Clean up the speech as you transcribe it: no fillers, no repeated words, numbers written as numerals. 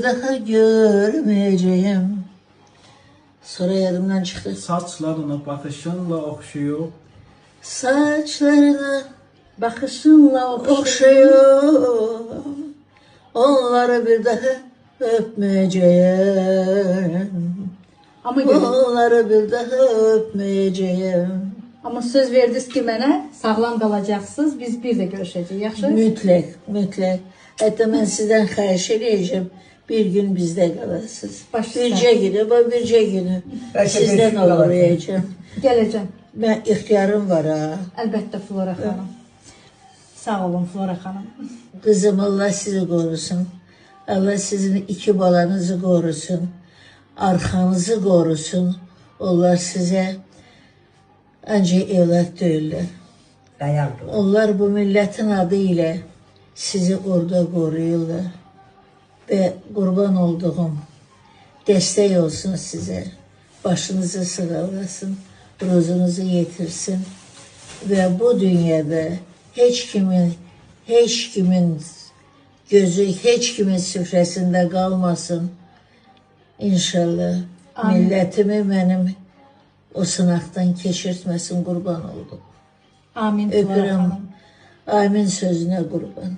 Daha görmeyeceğim. Sonra yadımdan çıktı. Saçlarına bakışınla okşuyor. Saçlarına Bakışınla okşuyor. Onları bir daha öpmeyeceğim. Ama gülüm. Onları bir daha öpmeyeceğim. Ama söz verdiniz ki mənə sağlam qalacaqsınız. Biz bir də görüşəcəyik. Yaxşı? Mütləq, mütləq. Hətta mən sizdən xahiş edəcəm. Bir gün bizdə qalasınız. Baş üstə. Bircə günü, bircə günü Bəlkə sizdən beş gün olmayacağım. Gələcəm. Mən ixtiyarım var ha. Əlbəttə Flora xanım. Sağ olun Flora xanım. Kızım Allah sizi korusun. Allah sizin iki balanızı korusun. Arkanızı korusun. Onlar size ancak evlat değiller. Dayandı. Onlar bu milletin adı ile sizi orada koruyorlar. Ve kurban olduğum destek olsun size. Başınızı sıralasın. Ruzunuzu yetirsin. Ve bu dünyada hiç kimin gözü hiç kimin süfresinde kalmasın. İnşallah Amin. milletimi benim o sınaktan geçirtmesin, kurban oldum. Amin Flora Öpürüm. xanım. Amin sözüne kurban.